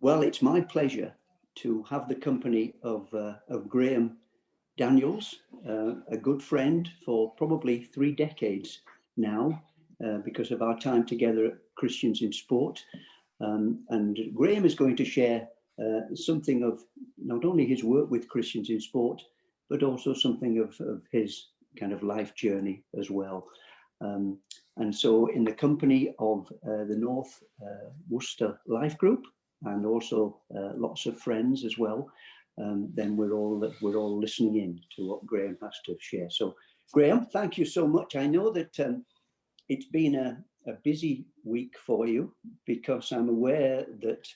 Well, it's my pleasure to have the company of Graham Daniels, a good friend for probably 3 decades now, because of our time together at Christians in Sport. And Graham is going to share something of not only his work with Christians in Sport, but also something of his kind of life journey as well. And so in the company of the North Worcester Life Group, and also lots of friends as well, then we're all listening in to what Graham has to share. So Graham, thank you so much. I know that it's been a busy week for you, because I'm aware that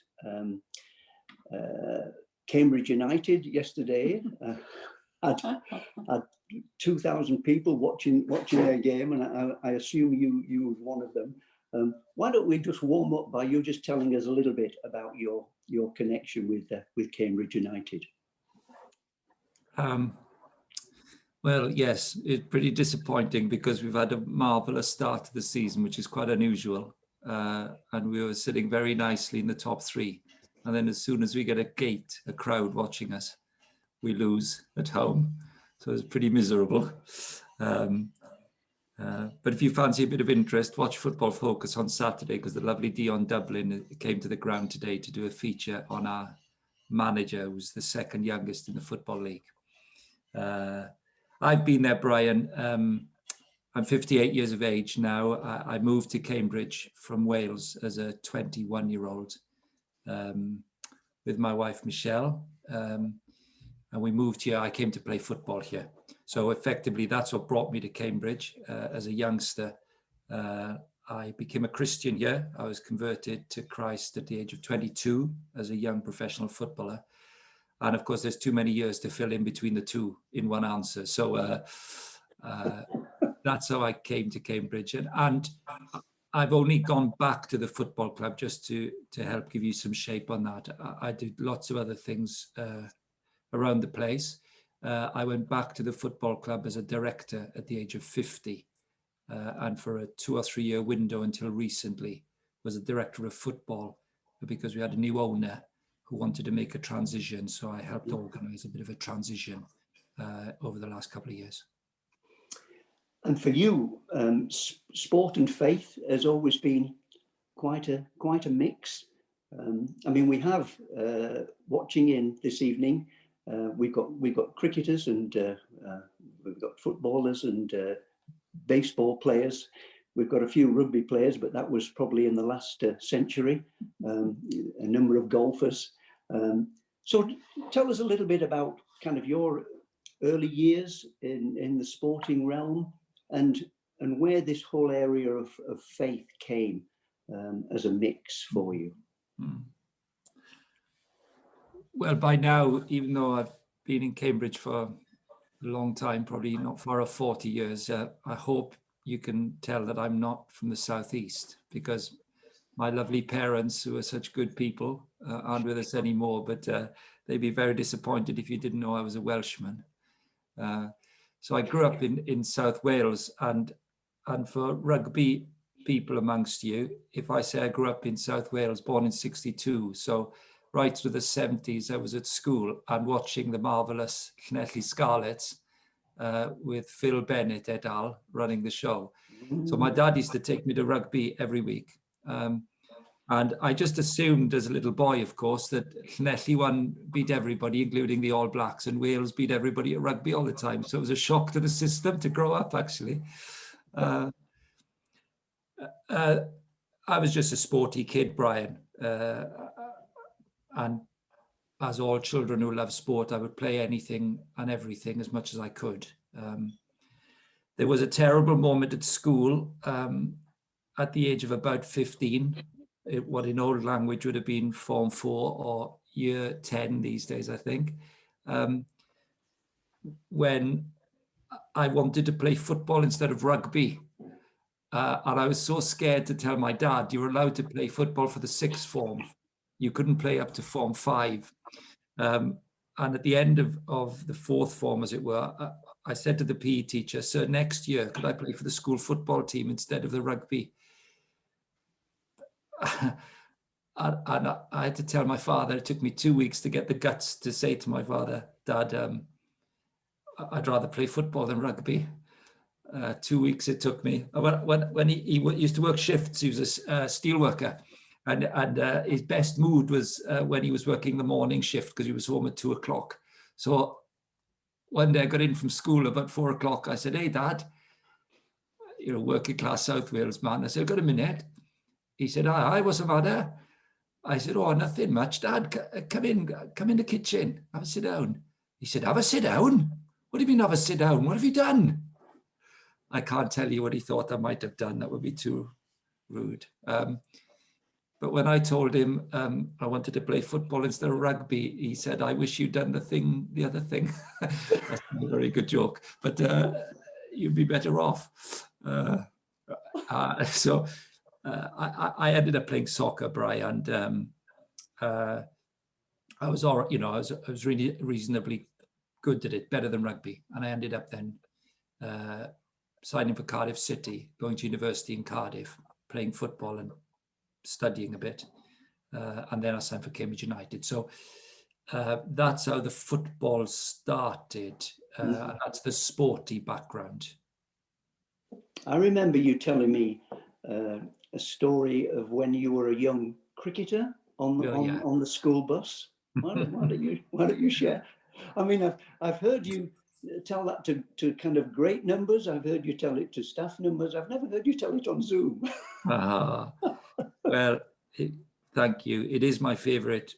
Cambridge United yesterday had 2,000 people watching their game, and I assume you were one of them. Why don't we just warm up by you just telling us a little bit about your connection with Cambridge United? Well, yes, it's pretty disappointing because we've had a marvellous start to the season, which is quite unusual. And we were sitting very nicely in the top 3. And then as soon as we get a crowd watching us, we lose at home. So it's pretty miserable. But if you fancy a bit of interest, watch Football Focus on Saturday, because the lovely Dion Dublin came to the ground today to do a feature on our manager, who's the 2nd youngest in the Football League. I've been there, Brian. I'm 58 years of age now. I moved to Cambridge from Wales as a 21-year-old with my wife, Michelle. And we moved here. I came to play football here. So effectively, that's what brought me to Cambridge. As a youngster, I became a Christian here. I was converted to Christ at the age of 22 as a young professional footballer. And of course, there's too many years to fill in between the two in one answer. So that's how I came to Cambridge. And I've only gone back to the football club just to help give you some shape on that. I did lots of other things around the place. I went back to the football club as a director at the age of 50. And for a 2 or 3 year window until recently was a director of football, because we had a new owner who wanted to make a transition. So I helped organize a bit of a transition over the last couple of years. And for you, sport and faith has always been quite a mix. I mean, we have watching in this evening. We've got cricketers, and we've got footballers and baseball players. We've got a few rugby players, but that was probably in the last century. A number of golfers. So tell us a little bit about kind of your early years in the sporting realm, and where this whole area of faith came as a mix for you. Well, by now, even though I've been in Cambridge for a long time, probably not far off 40 years, I hope you can tell that I'm not from the southeast, because my lovely parents, who are such good people, aren't with us anymore, but they'd be very disappointed if you didn't know I was a Welshman. So I grew up in South Wales, and for rugby people amongst you, if I say I grew up in South Wales, born in 62, so right through the 70s, I was at school and watching the marvellous Llanelli Scarlets with Phil Bennett et al. Running the show. So my dad used to take me to rugby every week. And I just assumed as a little boy, of course, that Llanelli won, beat everybody, including the All Blacks, and Wales beat everybody at rugby all the time. So it was a shock to the system to grow up, actually. I was just a sporty kid, Brian. And as all children who love sport, I would play anything and everything as much as I could. There was a terrible moment at school at the age of about 15, what in old language would have been Form 4 or Year 10 these days, I think, when I wanted to play football instead of rugby. And I was so scared to tell my dad, you were allowed to play football for the 6th form. You couldn't play up to Form 5. And at the end of the 4th form, as it were, I said to the PE teacher, sir, next year, could I play for the school football team instead of the rugby? I had to tell my father, it took me 2 weeks to get the guts to say to my father, Dad, I'd rather play football than rugby. 2 weeks it took me. When he used to work shifts, he was a steel worker. And his best mood was when he was working the morning shift because he was home at 2 o'clock. So one day I got in from school about 4 o'clock. I said, hey, Dad, working class South Wales man. I said, I've got a minute. He said, hi, what's the matter? I said, oh, nothing much, Dad. Come in the kitchen. Have a sit down. He said, have a sit down? What do you mean have a sit down? What have you done? I can't tell you what he thought I might have done. That would be too rude. But when I told him I wanted to play football instead of rugby, he said, I wish you'd done the other thing. That's a very good joke, but you'd be better off. So I ended up playing soccer, Brian, and I was really reasonably good at it, better than rugby. And I ended up then signing for Cardiff City, going to university in Cardiff, playing football and studying a bit. And then I signed for Cambridge United. So that's how the football started. That's the sporty background. I remember you telling me a story of when you were a young cricketer on the school bus. Why don't you share? I mean, I've heard you tell that to kind of great numbers. I've heard you tell it to staff numbers. I've never heard you tell it on Zoom. Well, thank you. It is my favorite.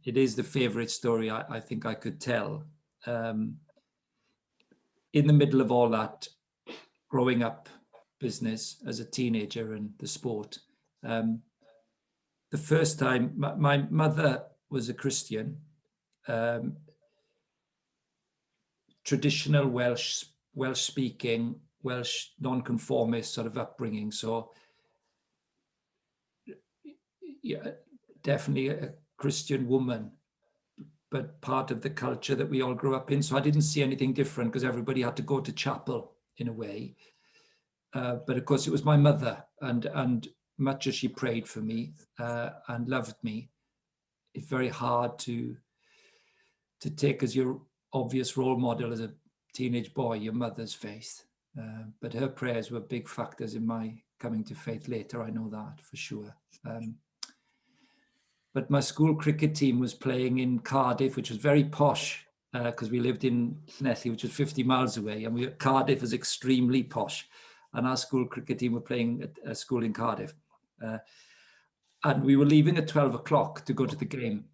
It is the favorite story I think I could tell. In the middle of all that growing up business as a teenager and the sport, the first time my mother was a Christian, traditional Welsh speaking, Welsh non-conformist sort of upbringing. So yeah, definitely a Christian woman, but part of the culture that we all grew up in. So I didn't see anything different because everybody had to go to chapel in a way. But of course it was my mother, and much as she prayed for me and loved me, it's very hard to take as your obvious role model as a teenage boy, your mother's faith. But her prayers were big factors in my coming to faith later. I know that for sure. But my school cricket team was playing in Cardiff, which was very posh because we lived in Llanelli, which was 50 miles away, and Cardiff was extremely posh. And our school cricket team were playing at a school in Cardiff. And we were leaving at 12 o'clock to go to the game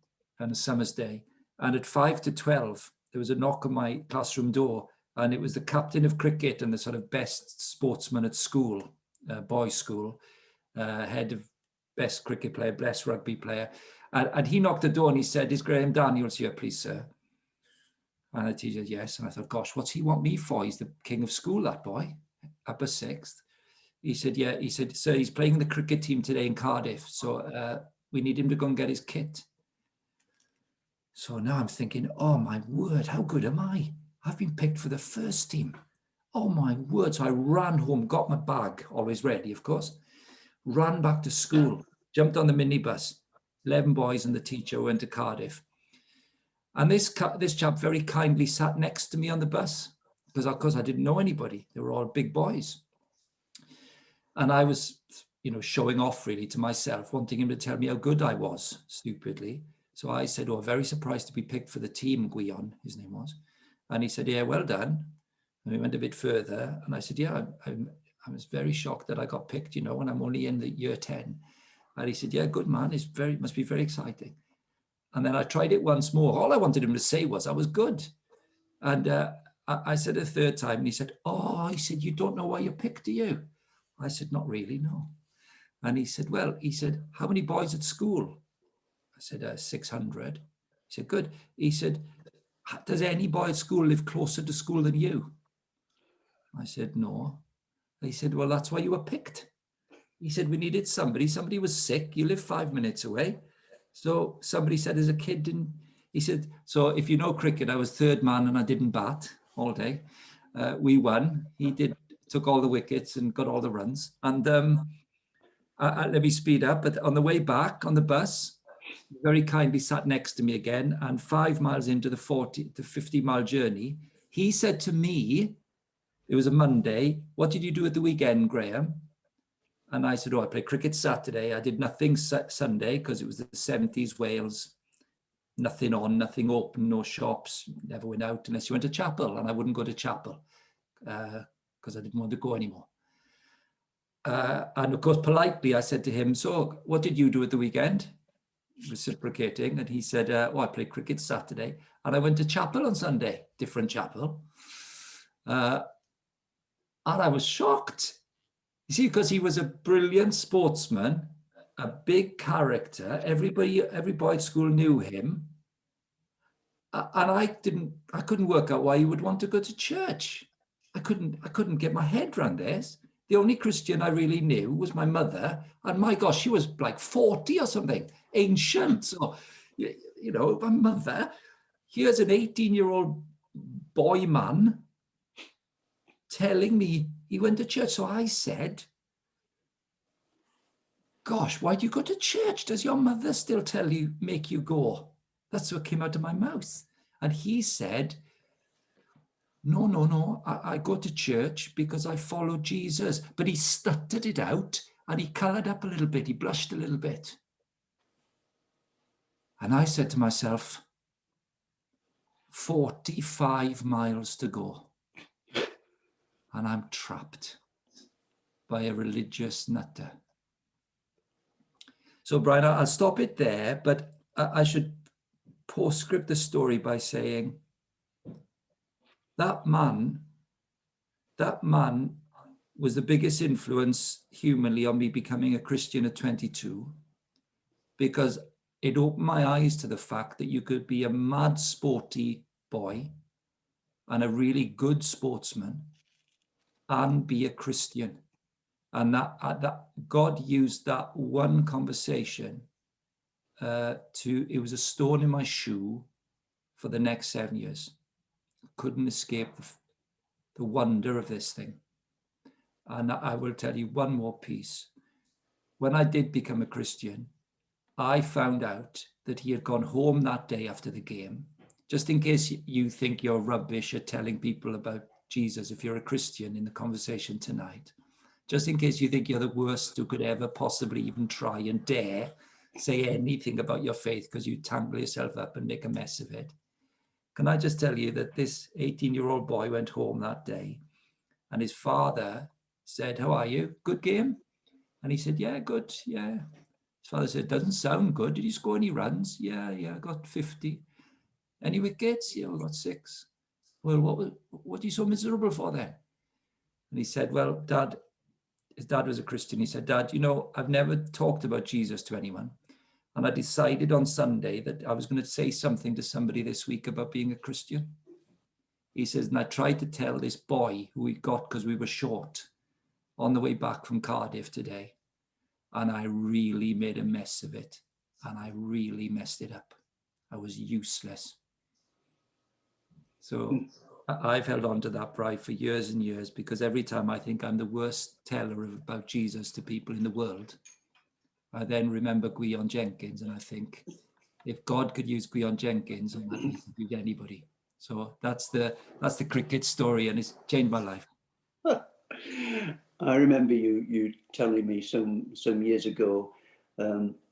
on a summer's day. And at 5 to 12, there was a knock on my classroom door, and it was the captain of cricket and the sort of best sportsman at school, boys' school, head of best cricket player, best rugby player. And he knocked the door and he said, is Graham Daniels here, please, sir? And the teacher said, yes. And I thought, gosh, what's he want me for? He's the king of school, that boy, upper sixth. He said, yeah. He said, sir, he's playing the cricket team today in Cardiff. So we need him to go and get his kit. So now I'm thinking, oh my word, how good am I? I've been picked for the first team. Oh my word. So I ran home, got my bag, always ready, of course, ran back to school, jumped on the minibus, 11 boys and the teacher went to Cardiff. And this chap very kindly sat next to me on the bus because, of course, I didn't know anybody. They were all big boys. And I was, showing off really to myself, wanting him to tell me how good I was, stupidly. So I said, oh, very surprised to be picked for the team, Guion, his name was. And he said, yeah, well done. And we went a bit further. And I said, yeah, I was very shocked that I got picked, when I'm only in the year 10. And he said, yeah, good man. Must be very exciting. And then I tried it once more. All I wanted him to say was I was good. And I said a third time, and he said, you don't know why you're picked, do you? I said, not really, no. And he said, how many boys at school? I said, 600. He said, good. He said, does any boy at school live closer to school than you? I said, no. He said, well, that's why you were picked. He said, we needed somebody. Somebody was sick. You live 5 minutes away. So somebody said as a kid, he said, so if you know cricket, I was third man and I didn't bat all day. We won. He took all the wickets and got all the runs. And let me speed up. But on the way back on the bus, he very kindly sat next to me again. And 5 miles into the 50-mile journey, he said to me, it was a Monday, "What did you do at the weekend, Graham?" And I said, "Oh, I played cricket Saturday. I did nothing Sunday because it was the 70s Wales. Nothing on, nothing open, no shops, never went out unless you went to chapel, and I wouldn't go to chapel because I didn't want to go anymore." And of course, politely, I said to him, "So what did you do at the weekend?" Reciprocating. And he said, "Oh, I played cricket Saturday and I went to chapel on Sunday," different chapel. And I was shocked. You see, because he was a brilliant sportsman, a big character. Every boy at school knew him. And I couldn't work out why he would want to go to church. I couldn't get my head around this. The only Christian I really knew was my mother. And my gosh, she was like 40 or something, ancient. So, you know, my mother, here's an 18-year-old boy man telling me he went to church. So I said, "Gosh, why do you go to church? Does your mother still make you go?" That's what came out of my mouth. And he said, No, I go to church because I follow Jesus. But he stuttered it out and he colored up a little bit. He blushed a little bit. And I said to myself, 45 miles to go. And I'm trapped by a religious nutter. So, Brian, I'll stop it there, but I should postscript the story by saying that man was the biggest influence humanly on me becoming a Christian at 22, because it opened my eyes to the fact that you could be a mad sporty boy and a really good sportsman and be a Christian. And that God used that one conversation it was a stone in my shoe for the next 7 years. Couldn't escape the wonder of this thing. And I will tell you one more piece. When I did become a Christian, I found out that he had gone home that day after the game. Just in case you think you're rubbish at telling people about Jesus, if you're a Christian in the conversation tonight, just in case you think you're the worst who could ever possibly even try and dare say anything about your faith because you tangle yourself up and make a mess of it. Can I just tell you that this 18-year-old boy went home that day and his father said, "How are you? Good game?" And he said, "Yeah, good, yeah." His father said, "Doesn't sound good. Did you score any runs?" Yeah, I got 50. "Any wickets?" "Yeah, I got 6. "Well, what are you so miserable for then?" And he said, "Well, Dad," his dad was a Christian. He said, "Dad, you know, I've never talked about Jesus to anyone. And I decided on Sunday that I was going to say something to somebody this week about being a Christian." He says, "And I tried to tell this boy who we got because we were short on the way back from Cardiff today. And I really made a mess of it. And I really messed it up. I was useless." So I've held on to that pride for years and years, because every time I think I'm the worst teller about Jesus to people in the world, I then remember Gwion Jenkins and I think, if God could use Gwion Jenkins, I'm happy he could use anybody. So that's the cricket story, and it's changed my life. I remember you telling me some years ago,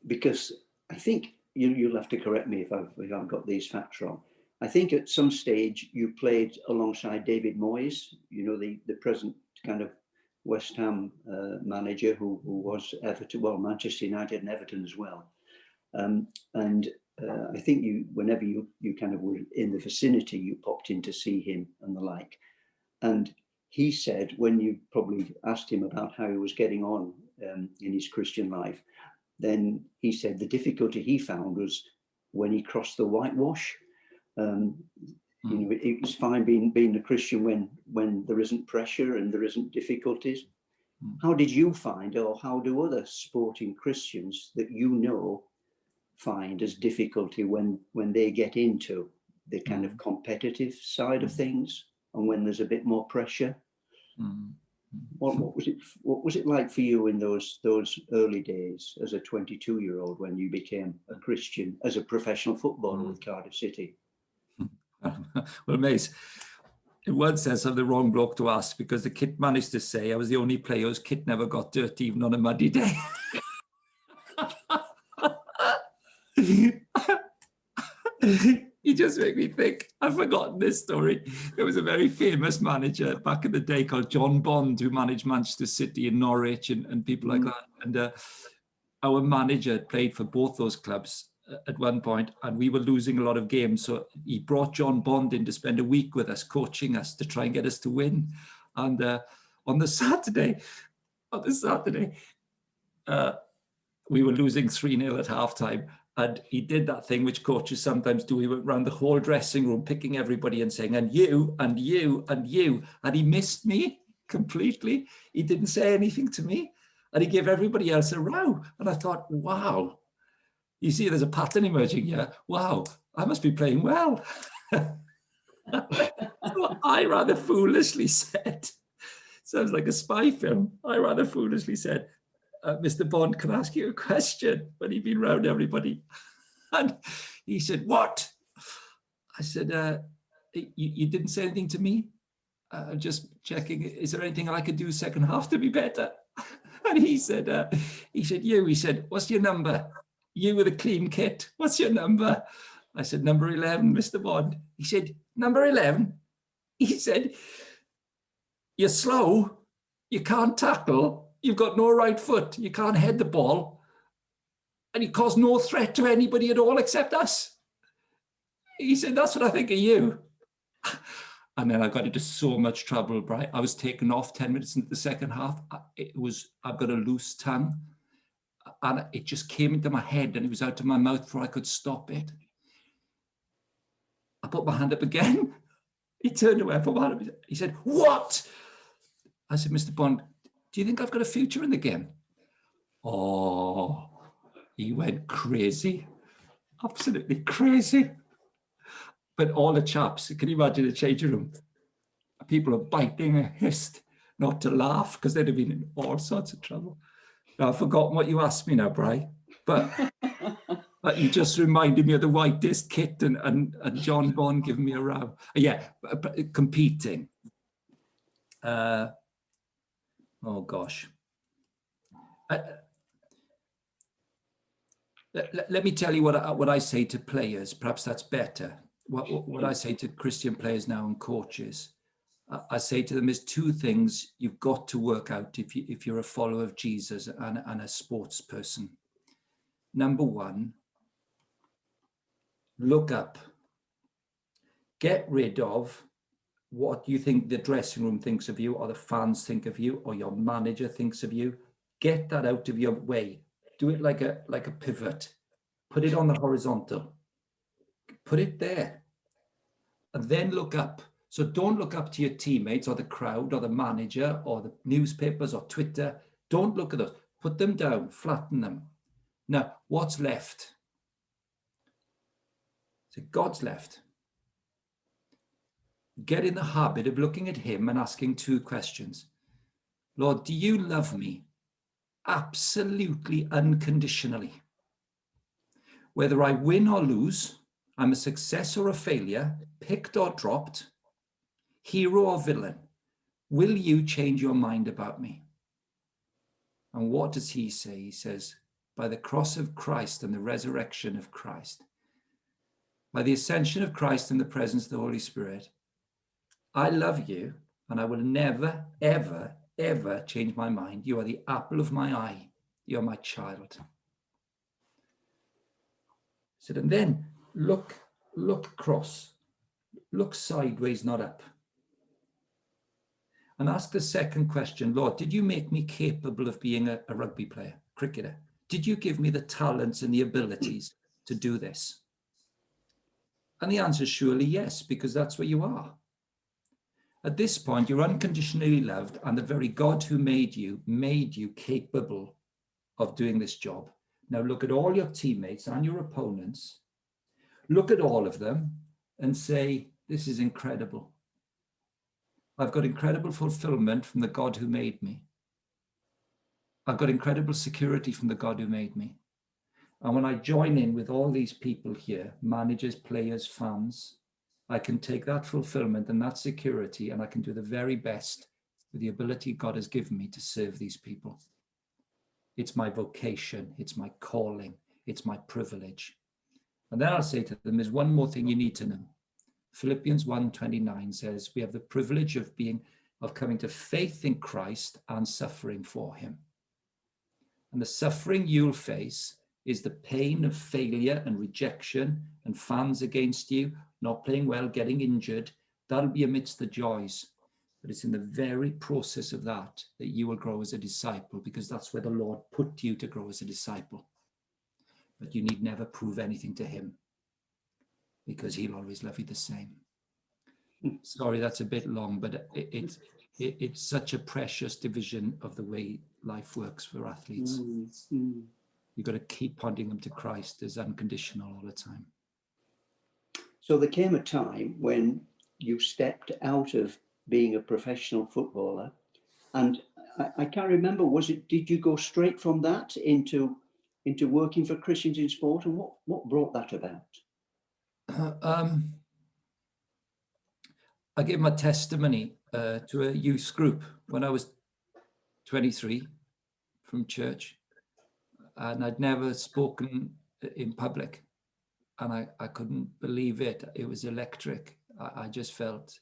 because I think you'll have to correct me if I've got these facts wrong. I think at some stage you played alongside David Moyes, you know, the present kind of West Ham manager who was Everton, well, Manchester United and Everton as well. And I think whenever you kind of were in the vicinity, you popped in to see him and the like. And he said, when you probably asked him about how he was getting on in his Christian life, then he said the difficulty he found was when he crossed the whitewash. You know, it's fine being a Christian when there isn't pressure and there isn't difficulties. How did you find, or how do other sporting Christians that you know find as difficulty when they get into the kind of competitive side of things and when there's a bit more pressure? What was it? What was it like for you in those early days as a 22-year-old when you became a Christian as a professional footballer with Cardiff City? Well, mate, in one sense, I'm the wrong bloke to ask, because the kit managed to say I was the only player whose kit never got dirty, even on a muddy day. You just make me think. I've forgotten this story. There was a very famous manager back in the day called John Bond, who managed Manchester City and Norwich and people like that. And our manager had played for both those clubs at one point, and we were losing a lot of games. So he brought John Bond in to spend a week with us, coaching us to try and get us to win. And on the Saturday, we were losing 3-0 at halftime. And he did that thing which coaches sometimes do. He went around the whole dressing room, picking everybody and saying, and you, and you, and you. And he missed me completely. He didn't say anything to me. And he gave everybody else a row. And I thought, wow, you see, there's a pattern emerging here. Wow, I must be playing well. So I rather foolishly said, sounds like a spy film. I rather foolishly said, Mr. Bond, can I ask you a question? When he'd been round everybody. And he said, what? I said, you didn't say anything to me? I'm just checking, is there anything I could do second half to be better? And he said, what's your number? You with a clean kit, what's your number? I said, number 11, Mr. Bond. He said, number 11? He said, you're slow, you can't tackle, you've got no right foot, you can't head the ball, and you cause no threat to anybody at all except us. He said, that's what I think of you. And then I got into so much trouble, Brian. I was taken off 10 minutes into the second half. I've got a loose tongue, and it just came into my head and it was out of my mouth before I could stop it. I put my hand up again. He turned away, I put my hand up. He said, what? I said, Mr. Bond, do you think I've got a future in the game? Oh, he went crazy, absolutely crazy. But all the chaps, can you imagine the changing room? People are biting and hissed not to laugh because they'd have been in all sorts of trouble. Now, I've forgotten what you asked me now, Bri, but you just reminded me of the whitest kit and John Bond giving me a row. Yeah, competing. Oh gosh. Let me tell you what I say to players. Perhaps that's better. What I say to Christian players now and coaches, I say to them is two things you've got to work out if you're a follower of Jesus and a sports person. Number one, look up. Get rid of what you think the dressing room thinks of you, or the fans think of you, or your manager thinks of you. Get that out of your way. Do it like a pivot. Put it on the horizontal. Put it there. And then look up. So don't look up to your teammates or the crowd or the manager or the newspapers or Twitter. Don't look at those. Put them down, flatten them. Now, what's left? So God's left. Get in the habit of looking at him and asking two questions. Lord, do you love me? Absolutely unconditionally. Whether I win or lose, I'm a success or a failure, picked or dropped, hero or villain, will you change your mind about me? And what does he say? He says, by the cross of Christ and the resurrection of Christ, by the ascension of Christ and the presence of the Holy Spirit, I love you and I will never, ever, ever change my mind. You are the apple of my eye. You're my child. So and then look across, look sideways, not up. And ask the second question, Lord, did you make me capable of being a rugby player, cricketer? Did you give me the talents and the abilities to do this? And the answer is surely yes, because that's where you are. At this point, you're unconditionally loved, and the very God who made you capable of doing this job. Now look at all your teammates and your opponents. Look at all of them and say, this is incredible. I've got incredible fulfillment from the God who made me. I've got incredible security from the God who made me. And when I join in with all these people here, managers, players, fans, I can take that fulfillment and that security, and I can do the very best with the ability God has given me to serve these people. It's my vocation, it's my calling, it's my privilege. And then I'll say to them, there's one more thing you need to know. Philippians 1:29 says, we have the privilege of coming to faith in Christ and suffering for him. And the suffering you'll face is the pain of failure and rejection and fans against you, not playing well, getting injured. That'll be amidst the joys. But it's in the very process of that you will grow as a disciple, because that's where the Lord put you to grow as a disciple. But you need never prove anything to him, because he'll always love you the same. Sorry, that's a bit long, but it's such a precious division of the way life works for athletes. You've got to keep pointing them to Christ as unconditional all the time. So there came a time when you stepped out of being a professional footballer, and I can't remember, did you go straight from that into working for Christians in Sport, and what brought that about? I gave my testimony to a youth group when I was 23 from church, and I'd never spoken in public, and I couldn't believe it. It was electric. I just felt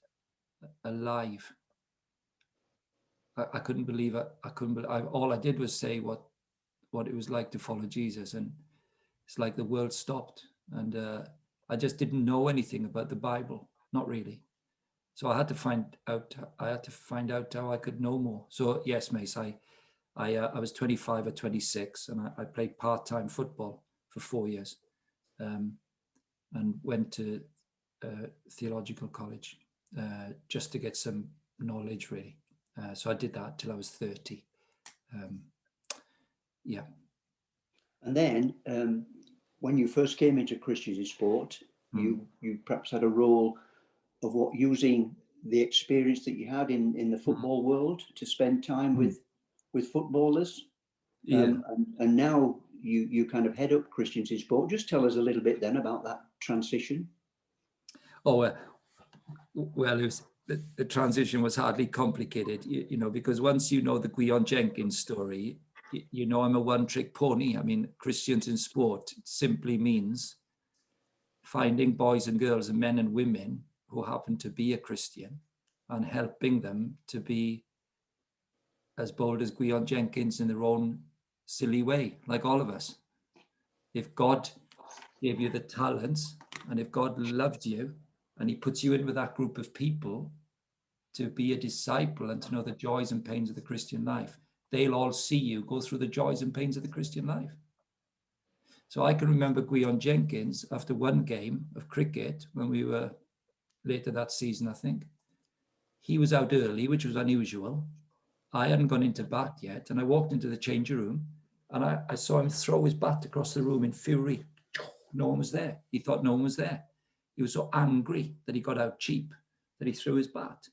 alive. I couldn't believe it. All I did was say what it was like to follow Jesus, and it's like the world stopped, and I just didn't know anything about the Bible, not really. So I had to find out how I could know more. So yes, Mace, I was 25 or 26, and I played part-time football for 4 years, and went to theological college just to get some knowledge, really. So I did that till I was 30. Yeah. And then when you first came into Christians in Sport, you perhaps had a role of using the experience that you had in the football world to spend time with footballers. Yeah. And now you kind of head up Christians in Sport. Just tell us a little bit then about that transition. Oh, well, it was, the transition was hardly complicated, because once you know the Gwion Jenkins story, I'm a one-trick pony. I mean, Christians in Sport simply means finding boys and girls and men and women who happen to be a Christian and helping them to be as bold as Gwion Jenkins in their own silly way, like all of us. If God gave you the talents, and if God loved you and he puts you in with that group of people to be a disciple and to know the joys and pains of the Christian life, they'll all see you go through the joys and pains of the Christian life. So I can remember Gwion Jenkins after one game of cricket, when we were later that season, I think, he was out early, which was unusual. I hadn't gone into bat yet, and I walked into the changing room, and I saw him throw his bat across the room in fury. No one was there. He thought no one was there. He was so angry that he got out cheap that he threw his bat.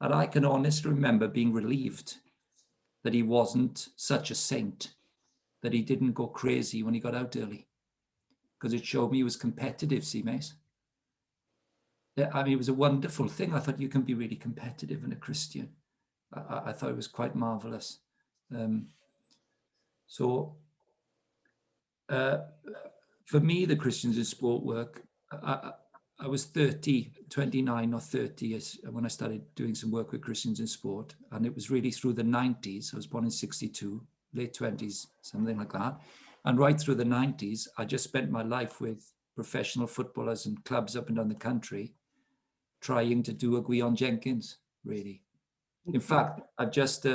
And I can honestly remember being relieved that he wasn't such a saint, that he didn't go crazy when he got out early, because it showed me he was competitive, see, Mace. I mean, it was a wonderful thing. I thought you can be really competitive in a Christian. I thought it was quite marvelous. For me, the Christians in Sport work, I was 29 or 30 when I started doing some work with Christians in Sport. And it was really through the 90s. I was born in 62, late 20s, something like that. And right through the 90s, I just spent my life with professional footballers and clubs up and down the country, trying to do a Gwion Jenkins, really. In fact, I've just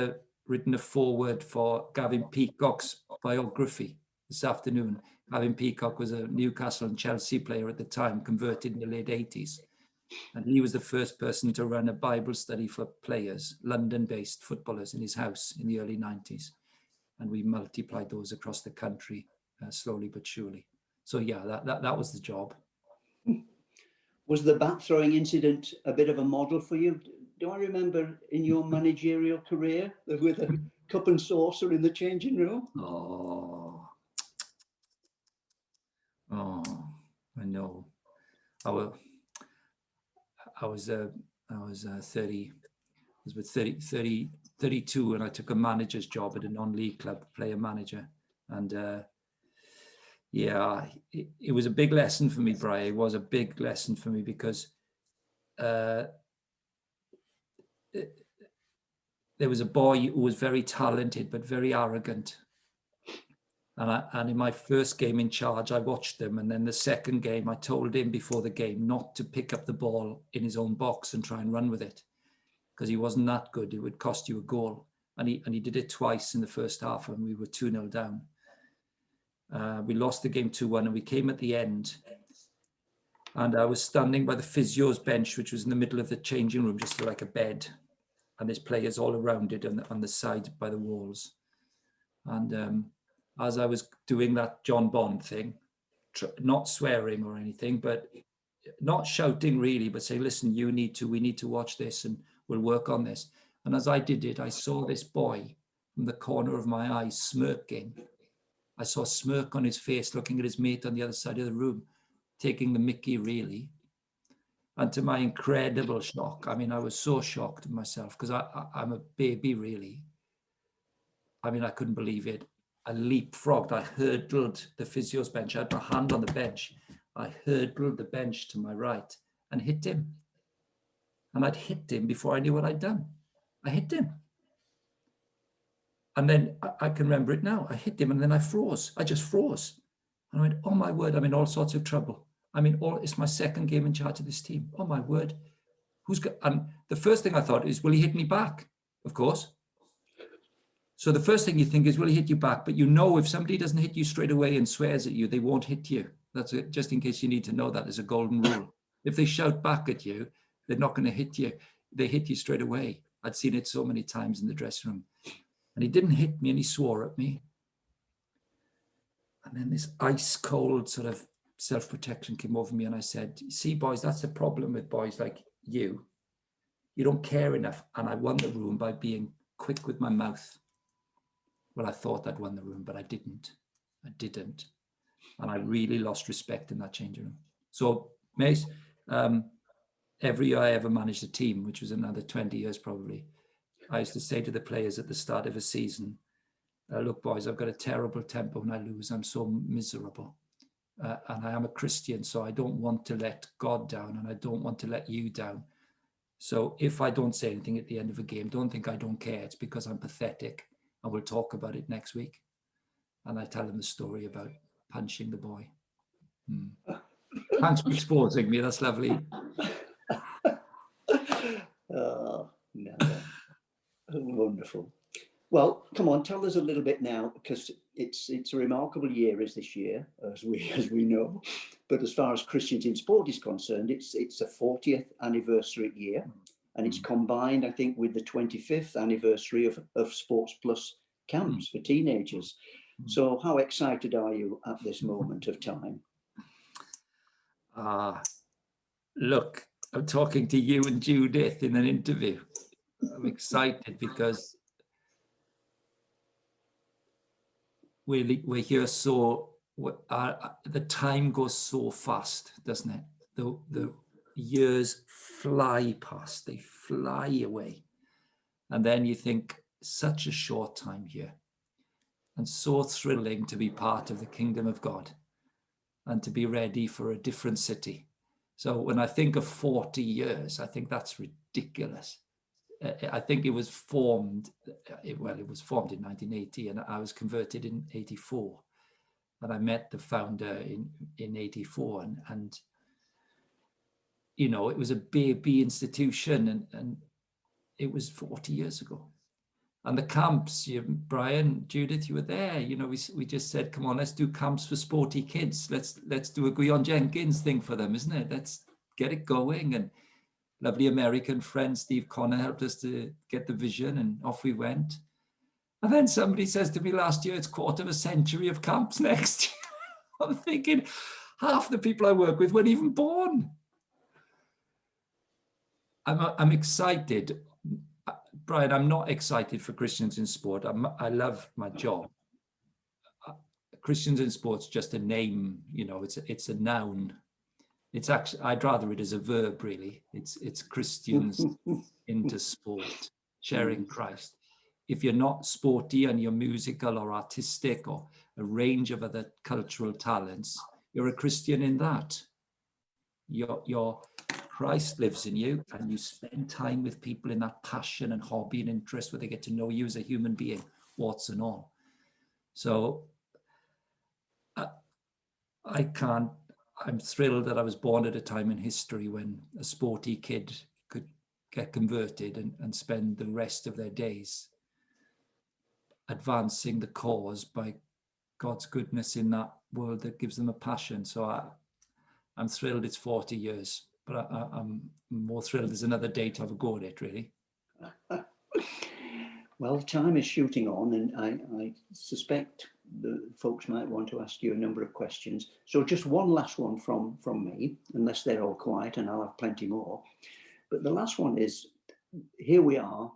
written a foreword for Gavin Peacock's biography this afternoon. Gavin Peacock was a Newcastle and Chelsea player at the time, converted in the late 80s. And he was the first person to run a Bible study for players, London-based footballers, in his house in the early 90s. And we multiplied those across the country slowly but surely. So yeah, that was the job. Was the bat throwing incident a bit of a model for you? do I remember in your managerial career with a cup and saucer in the changing room? Oh, I know. I was 30. I was with 32, and I took a manager's job at a non-league club, player manager, and yeah, it was a big lesson for me, Brian. It was a big lesson for me because there was a boy who was very talented but very arrogant. And in my first game in charge, I watched him. And then the second game, I told him before the game not to pick up the ball in his own box and try and run with it, because he wasn't that good. It would cost you a goal. And he did it twice in the first half, and we were 2-0 down. We lost the game 2-1, and we came at the end. And I was standing by the physio's bench, which was in the middle of the changing room, just like a bed. And there's players all around it on the side by the walls. And as I was doing that John Bond thing, not swearing or anything, but not shouting really, but say, listen, we need to watch this and we'll work on this. And as I did it, I saw this boy from the corner of my eye smirking. I saw a smirk on his face, looking at his mate on the other side of the room, taking the mickey really. And to my incredible shock, I mean, I was so shocked myself because I'm a baby really. I mean, I couldn't believe it. I leapfrogged, I hurdled the physio's bench. I had my hand on the bench. I hurdled the bench to my right and hit him. And I'd hit him before I knew what I'd done. I hit him. And then I can remember it now. I hit him and then I froze. I just froze. And I went, oh my word, I'm in all sorts of trouble. I mean, it's my second game in charge of this team. Oh my word. And the first thing I thought is, will he hit me back? Of course. So the first thing you think is, will he hit you back? But you know, if somebody doesn't hit you straight away and swears at you, they won't hit you. That's it. Just in case you need to know that as a golden rule. If they shout back at you, they're not going to hit you. They hit you straight away. I'd seen it so many times in the dressing room. And he didn't hit me and he swore at me. And then this ice cold sort of self-protection came over me and I said, see, boys, that's the problem with boys like you. You don't care enough. And I won the room by being quick with my mouth. Well, I thought I'd won the room, but I didn't. And I really lost respect in that changing room. So, Mace, every year I ever managed a team, which was another 20 years probably, I used to say to the players at the start of a season, look, boys, I've got a terrible temper when I lose. I'm so miserable. And I am a Christian, so I don't want to let God down and I don't want to let you down. So if I don't say anything at the end of a game, don't think I don't care. It's because I'm pathetic. And we'll talk about it next week. And I tell them the story about punching the boy. Thanks for exposing me. That's lovely. Oh, no. Wonderful. Well, come on, tell us a little bit now, because it's a remarkable year is this year, as we know. But as far as Christians in Sport is concerned, it's a 40th anniversary year, and it's combined, I think, with the 25th anniversary of Sports Plus camps for teenagers. So how excited are you at this moment of time? Look, I'm talking to you and Judith in an interview. I'm excited because we're here the time goes so fast, doesn't it? The years fly past, they fly away. And then you think, such a short time here. And so thrilling to be part of the kingdom of God and to be ready for a different city. So when I think of 40 years, I think that's ridiculous. I think it was formed in 1980 and I was converted in 84. And I met the founder in 84 and you know, it was a baby institution and it was 40 years ago. And the camps, Brian, Judith, you were there. You know, we just said, come on, let's do camps for sporty kids. Let's do a Gwion Jenkins thing for them, isn't it? Let's get it going. And lovely American friend Steve Connor helped us to get the vision, and off we went. And then somebody says to me last year, it's 25 years of camps next year. I'm thinking half the people I work with weren't even born. I'm excited, Brian. I'm not excited for Christians in Sport. I love my job. Christians in Sport's just a name, you know. It's a noun. It's actually, I'd rather it as a verb, really. It's Christians into sport, sharing Christ. If you're not sporty and you're musical or artistic or a range of other cultural talents, you're a Christian in that. Your Christ lives in you, and you spend time with people in that passion and hobby and interest where they get to know you as a human being, warts and all. So I'm thrilled that I was born at a time in history when a sporty kid could get converted and spend the rest of their days advancing the cause by God's goodness in that world that gives them a passion. So I'm thrilled it's 40 years, but I'm more thrilled there's another day to have a go at it, really. Well, time is shooting on, and I suspect the folks might want to ask you a number of questions. So just one last one from me, unless they're all quiet, and I'll have plenty more. But the last one is, here we are,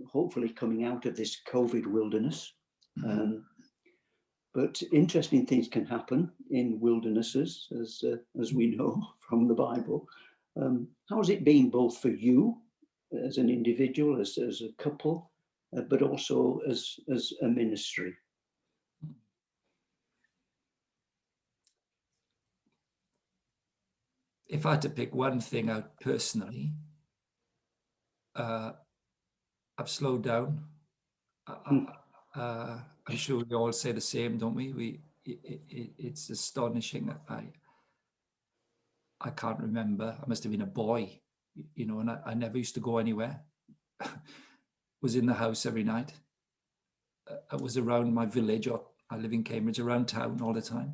hopefully coming out of this COVID wilderness. But interesting things can happen in wildernesses, as we know from the Bible. How has it been both for you as an individual, as a couple, but also as a ministry? If I had to pick one thing out personally, I've slowed down. I'm sure we all say the same, don't we? It's astonishing. I can't remember. I must have been a boy, you know, and I never used to go anywhere. Was in the house every night. I was around my village, or I live in Cambridge, around town all the time.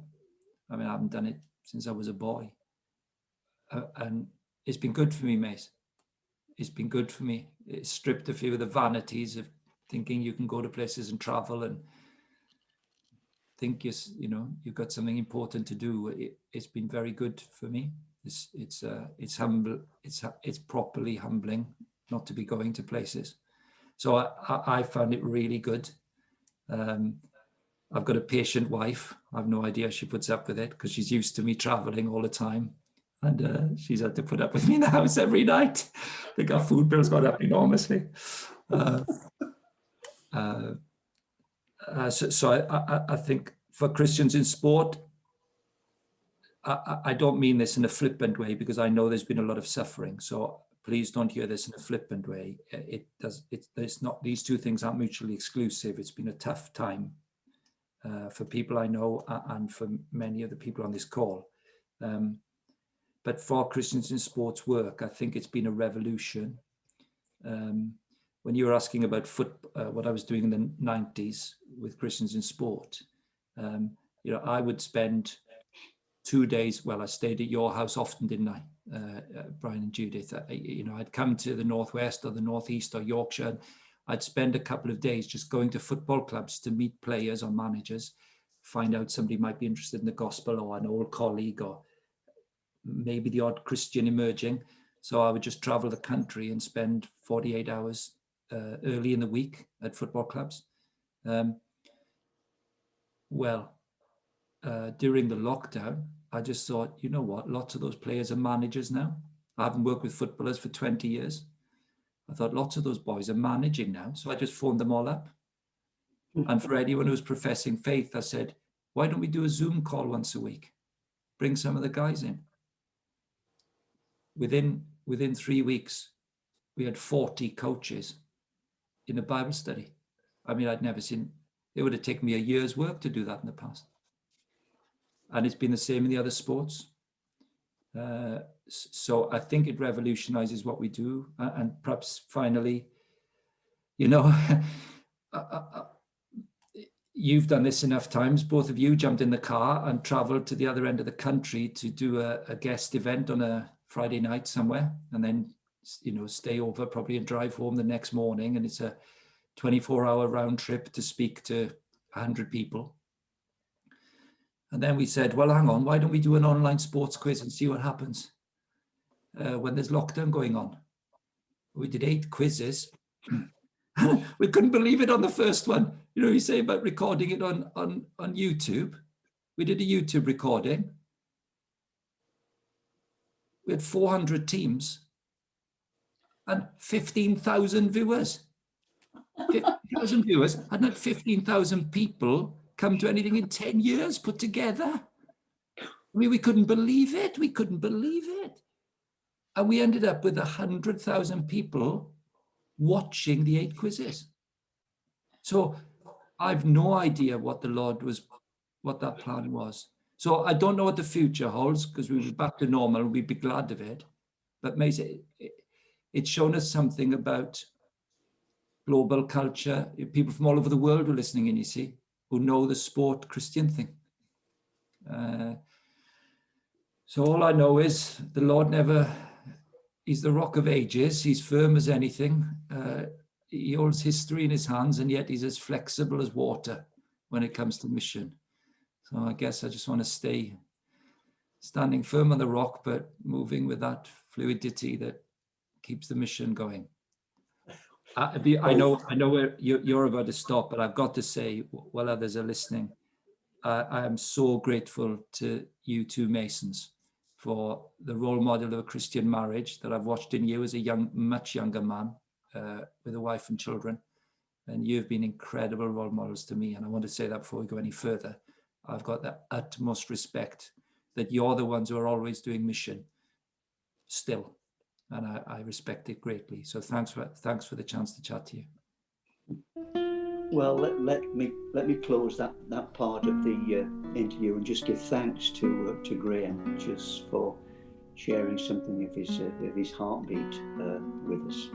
I mean, I haven't done it since I was a boy. And it's been good for me, mate. It's been good for me. It's stripped a few of the vanities of thinking you can go to places and travel and think you've got something important to do. It's been very good for me. It's humble. It's properly humbling not to be going to places. So I found it really good. I've got a patient wife. I've no idea she puts up with it because she's used to me traveling all the time. And she's had to put up with me in the house every night. I think our food bill's gone up enormously. So I think for Christians in Sport, I don't mean this in a flippant way, because I know there's been a lot of suffering. So please don't hear this in a flippant way. It's not, these two things aren't mutually exclusive. It's been a tough time for people I know and for many of the people on this call. But for Christians in Sports work, I think it's been a revolution. When you were asking about what I was doing in the 90s with Christians in Sport, I would spend 2 days. Well, I stayed at your house often, didn't I, Brian and Judith? I'd come to the Northwest or the Northeast or Yorkshire, and I'd spend a couple of days just going to football clubs to meet players or managers, find out somebody might be interested in the gospel, or an old colleague, or maybe the odd Christian emerging. So I would just travel the country and spend 48 hours early in the week at football clubs. During the lockdown, I just thought, you know what, lots of those players are managers now. I haven't worked with footballers for 20 years. I thought lots of those boys are managing now. So I just phoned them all up. And for anyone who's professing faith, I said, why don't we do a Zoom call once a week? Bring some of the guys in. Within 3 weeks, we had 40 coaches in a Bible study. I mean, I'd never seen, it would have taken me a year's work to do that in the past. And it's been the same in the other sports. So I think it revolutionizes what we do. And perhaps finally, you've done this enough times. Both of you jumped in the car and traveled to the other end of the country to do a guest event on a Friday night somewhere, and then, stay over probably and drive home the next morning. And it's a 24-hour round trip to speak to 100 people. And then we said, well, hang on, why don't we do an online sports quiz and see what happens when there's lockdown going on? We did 8 quizzes. We couldn't believe it on the first one. You know, you say about recording it on YouTube. We did a YouTube recording. We had 400 teams and 15,000 viewers. 15,000 viewers, and had 15,000 people come to anything in 10 years put together. I mean, we couldn't believe it. We couldn't believe it. And we ended up with 100,000 people watching the 8 quizzes. So I've no idea what what that plan was. So I don't know what the future holds, because we'll be back to normal and we'd be glad of it. But Macy, it's shown us something about global culture. People from all over the world were listening in, you see, who know the sport Christian thing. So all I know is the Lord he's the rock of ages. He's firm as anything. He holds history in his hands, and yet he's as flexible as water when it comes to mission. So I guess I just want to stay standing firm on the rock, but moving with that fluidity that keeps the mission going. I know where you're about to stop, but I've got to say, while others are listening, I am so grateful to you two Masons for the role model of a Christian marriage that I've watched in you as a much younger man with a wife and children. And you've been incredible role models to me. And I want to say that before we go any further. I've got the utmost respect that you're the ones who are always doing mission still. And I respect it greatly. So thanks for the chance to chat to you. Well, let me close that part of the interview and just give thanks to Graham just for sharing something of his heartbeat with us.